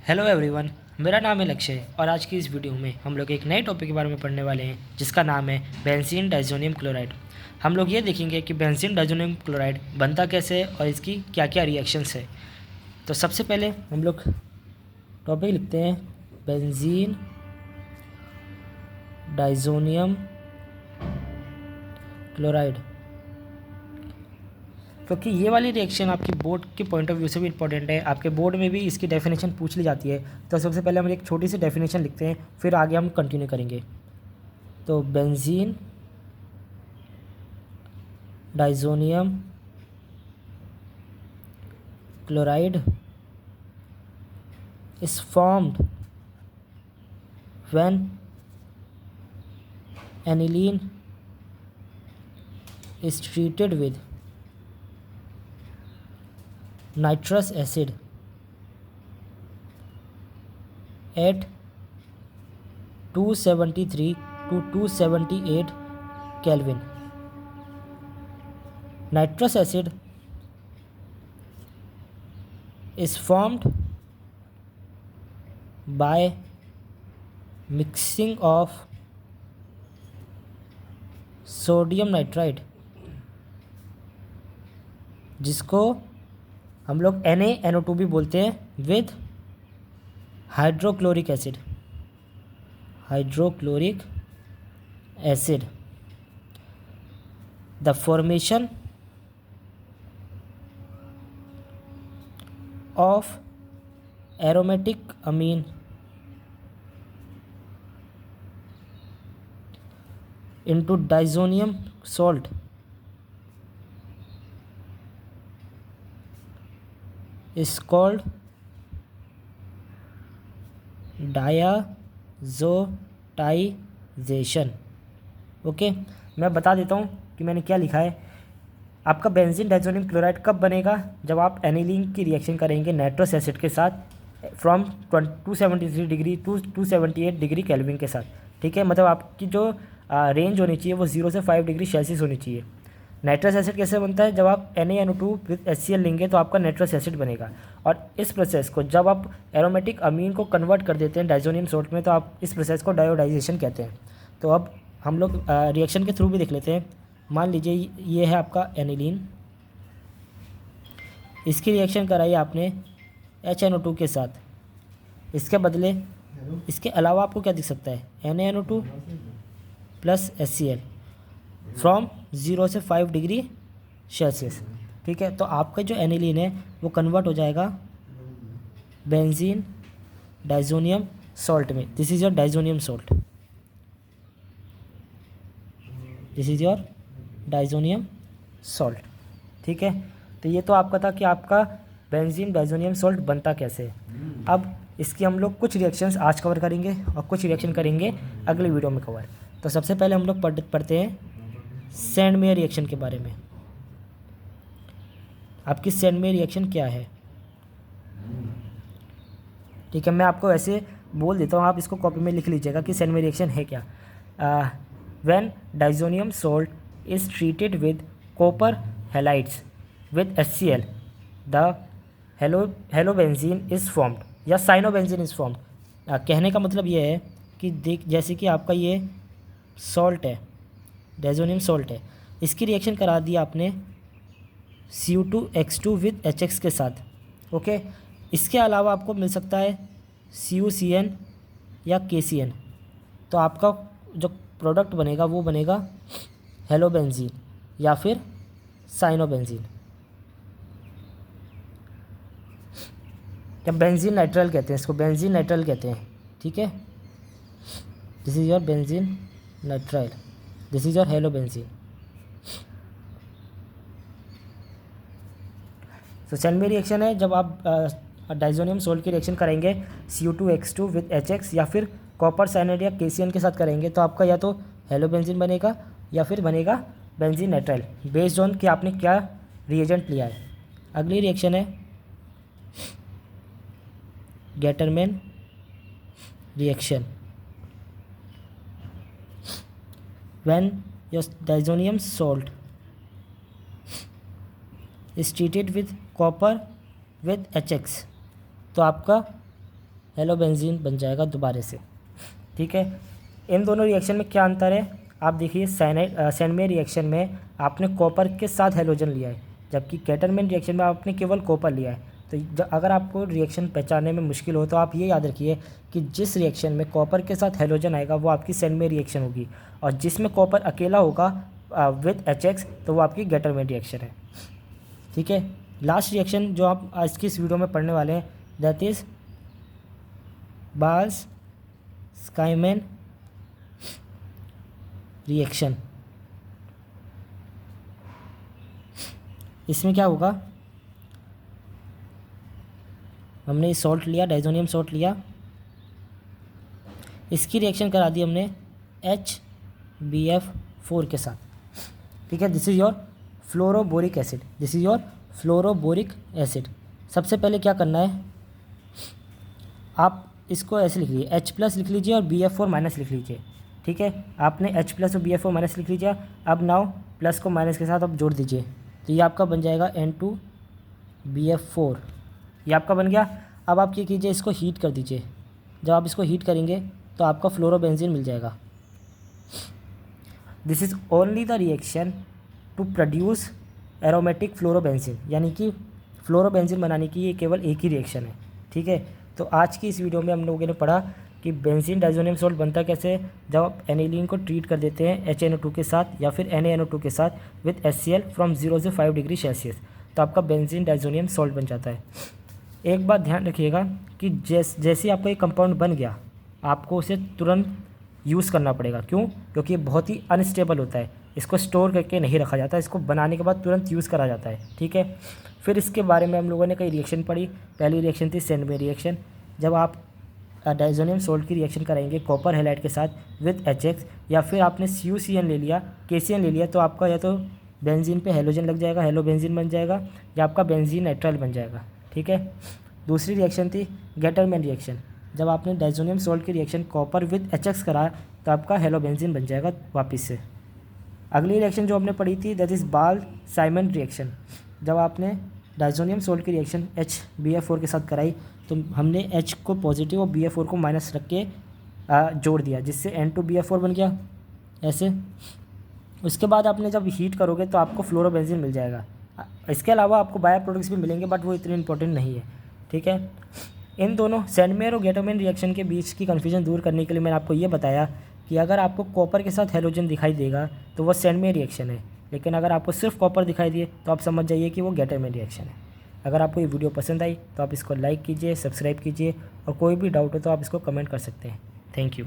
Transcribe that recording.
Hello everyone, मेरा नाम है लक्ष्य और आज की इस वीडियो में हम लोग एक नए टॉपिक के बारे में पढ़ने वाले हैं जिसका नाम है बेंजीन डाइज़ोनियम क्लोराइड। हम लोग ये देखेंगे कि बेंजीन डाइज़ोनियम क्लोराइड बनता कैसे है और इसकी क्या क्या रिएक्शंस है। तो सबसे पहले हम लोग टॉपिक लिखते हैं बेंजीन डाइज़ोनियम क्लोराइड, क्योंकि ये वाली रिएक्शन आपकी बोर्ड के पॉइंट ऑफ व्यू से भी इंपॉर्टेंट है। आपके बोर्ड में भी इसकी डेफिनेशन पूछ ली जाती है। तो सबसे पहले हम एक छोटी सी डेफिनेशन लिखते हैं, फिर आगे हम कंटिन्यू करेंगे। तो benzene diazonium chloride is formed when aniline is treated with nitrous acid at 273 to 278 Kelvin. Nitrous acid is formed by mixing of sodium nitride, जिसको हम लोग NaNO2 भी बोलते हैं, with hydrochloric acid. The formation of aromatic amine into diazonium salt is called diazotization. Okay, मैं बता देता हूँ कि मैंने क्या लिखा है। आपका बेंजीन डाइज़ोनियम क्लोराइड कब बनेगा? जब आप एनिलीन की रिएक्शन करेंगे नाइट्रस एसिड के साथ from 273 degree to 278 degree kelvin के साथ। ठीक है, मतलब आपकी जो रेंज होनी चाहिए वो 0 से 5 डिग्री सेल्सियस होनी चाहिए। नाइट्रस एसिड कैसे बनता है? जब आप NaNO2 विद HCl लेंगे तो आपका नाइट्रस एसिड बनेगा। और इस प्रोसेस को जब आप एरोमेटिक अमीन को कन्वर्ट कर देते हैं डाइज़ोनियम सॉल्ट में, तो आप इस प्रोसेस को डायोडाइजेशन कहते हैं। तो अब हम लोग रिएक्शन के थ्रू भी देख लेते हैं। मान लीजिए ये है आपका एनिलीन, इसकी रिएक्शन कराई आपने HNO2 के साथ। इसके बदले इसके अलावा आपको क्या दिख सकता है? NaNO2 प्लस HCl फ्रॉम 0 से 5 डिग्री सेल्सियस। ठीक है, तो आपका जो एनिलीन है वो कन्वर्ट हो जाएगा बेंजीन डाइज़ोनियम सॉल्ट में। This is your diazonium salt, this is your diazonium salt. ठीक है, तो ये तो आपका था कि आपका बेंजीन डाइज़ोनियम सॉल्ट बनता कैसे है। अब इसकी हम लोग कुछ रिएक्शंस आज कवर करेंगे और कुछ रिएक्शन करेंगे अगले वीडियो में कवर। तो सबसे पहले हम लोग पढ़ते हैं सैंडमेयर रिएक्शन के बारे में। आपकी सैंडमेयर रिएक्शन क्या है? ठीक है, मैं आपको ऐसे बोल देता हूँ, आप इसको कॉपी में लिख लीजिएगा कि सैंडमेयर रिएक्शन है क्या। When diazonium salt is treated with copper halides with HCl, the halobenzene is formed या साइनोबेंजीन इज़ फॉर्म्ड। कहने का मतलब ये है कि देख, जैसे कि आपका ये सॉल्ट है, डाइज़ोनियम सॉल्ट है, इसकी रिएक्शन करा दी आपने Cu2X2 विद HX के साथ। ओके, इसके अलावा आपको मिल सकता है CuCN या KCN। तो आपका जो प्रोडक्ट बनेगा वो बनेगा हेलोबेंजीन या फिर साइनोबेंजीन, या बेंजीन नाइट्राइल कहते हैं इसको, बेंजीन नाइट्राइल कहते हैं। ठीक है, this is your benzene nitrile, this is your halobenzene. तो सैंडमेयर रिएक्शन है जब आप डाइज़ोनियम सॉल्ट की रिएक्शन करेंगे Cu2X2 विद HX या फिर कॉपर साइनाइड या KCN के साथ करेंगे, तो आपका या तो हेलोबेंजीन बनेगा या फिर बनेगा बेंजीन नाइट्राइल, बेस्ड ऑन कि आपने क्या रिएजेंट लिया है। अगली रिएक्शन है Gattermann reaction. when your diazonium salt is treated with copper with HX, तो आपका हेलो बेंजीन बन जाएगा दोबारा से। ठीक है, इन दोनों रिएक्शन में क्या अंतर है? आप देखिए सैनमेयर रिएक्शन में आपने कॉपर के साथ हेलोजन लिया है, जबकि केटरमैन रिएक्शन में आपने केवल कॉपर लिया है। तो अगर आपको रिएक्शन पहचानने में मुश्किल हो तो आप ये याद रखिए कि जिस रिएक्शन में कॉपर के साथ हेलोजन आएगा वो आपकी सैनमेयर रिएक्शन होगी, और जिसमें कॉपर अकेला होगा विद HX तो वो आपकी गेटरमैन रिएक्शन है। ठीक है, लास्ट रिएक्शन जो आप आज की इस वीडियो में पढ़ने वाले हैं दैट इज़ बाल्स-स्काइमैन रिएक्शन। इसमें क्या होगा, हमने सॉल्ट लिया, डाइजोनियम सॉल्ट लिया, इसकी रिएक्शन करा दी हमने HBF4 के साथ। ठीक है, this is your fluoroboric acid, this is your fluoroboric acid. सबसे पहले क्या करना है, आप इसको ऐसे लिख लीजिए, H+ लिख लीजिए और BF4- लिख लीजिए। ठीक है, आपने H+ और BF4- लिख लीजिए। अब नाउ प्लस को माइनस के साथ आप जोड़ दीजिए, तो ये आपका बन जाएगा N2BF4। ये आपका बन गया। अब आप क्या कीजिए, इसको हीट कर दीजिए। जब आप इसको हीट करेंगे तो आपका फ्लोरोबेंजीन मिल जाएगा। This is only the reaction to produce aromatic fluorobenzene, यानी कि फ्लोरोबेंजीन बनाने की ये केवल एक ही रिएक्शन है। ठीक है, तो आज की इस वीडियो में हम लोगों ने पढ़ा कि बेंजीन डाइजोनियम सॉल्ट बनता कैसे है जब आप एनिलीन को ट्रीट कर देते हैं HNO2 के साथ या फिर NaNO2 के साथ विद HCl फ्रॉम 0 से 5 डिग्री सेल्सियस, तो आपका बेंजीन डाइजोनियम सॉल्ट बन जाता है। एक बात ध्यान रखिएगा कि जैसे आपका ये कंपाउंड बन गया आपको उसे तुरंत यूज़ करना पड़ेगा। क्यों? क्योंकि ये बहुत ही अनस्टेबल होता है, इसको स्टोर करके नहीं रखा जाता, इसको बनाने के बाद तुरंत यूज़ करा जाता है। ठीक है, फिर इसके बारे में हम लोगों ने कई रिएक्शन पढ़ी। पहली रिएक्शन थी सैनमेयर रिएक्शन, जब आप डाइजोनियम सॉल्ट की रिएक्शन कराएंगे कॉपर हैलाइड के साथ विद HX, या फिर आपने CuCN ले लिया, KCN ले लिया, तो आपका या तो बेंजीन पे हेलोजन लग जाएगा, हेलो बेंजीन बन जाएगा, या आपका बेंजीन नाइट्राइल बन जाएगा। ठीक है, दूसरी रिएक्शन थी गेटरमैन रिएक्शन, जब आपने डाइजोनियम सॉल्ट की रिएक्शन कॉपर विद HX कराया तो आपका हेलो बेंजीन बन जाएगा वापस से। अगली रिएक्शन जो हमने पढ़ी थी दैट इज़ बाल्स-साइमन रिएक्शन, जब आपने डाइजोनियम सॉल्ट की रिएक्शन HBF4 के साथ कराई तो हमने H को पॉजिटिव और BF4 को माइनस रख के जोड़ दिया, जिससे N2BF4 बन गया ऐसे। उसके बाद आपने जब हीट करोगे तो आपको फ्लोरोबेंजीन मिल जाएगा। इसके अलावा आपको बायो प्रोडक्ट्स भी मिलेंगे बट वो इतने इंपॉर्टेंट नहीं है। ठीक है, इन दोनों सैनमेयर और गेटरमैन रिएक्शन के बीच की कन्फ्यूजन दूर करने के लिए मैंने आपको ये बताया कि अगर आपको कॉपर के साथ हेलोजन दिखाई देगा तो वो सैनमेयर रिएक्शन है, लेकिन अगर आपको सिर्फ कॉपर दिखाई दिए तो आप समझ जाइए कि वो गेटरमैन रिएक्शन है। अगर आपको ये वीडियो पसंद आई तो आप इसको लाइक कीजिए, सब्सक्राइब कीजिए, और कोई भी डाउट हो तो आप इसको कमेंट कर सकते हैं। Thank you.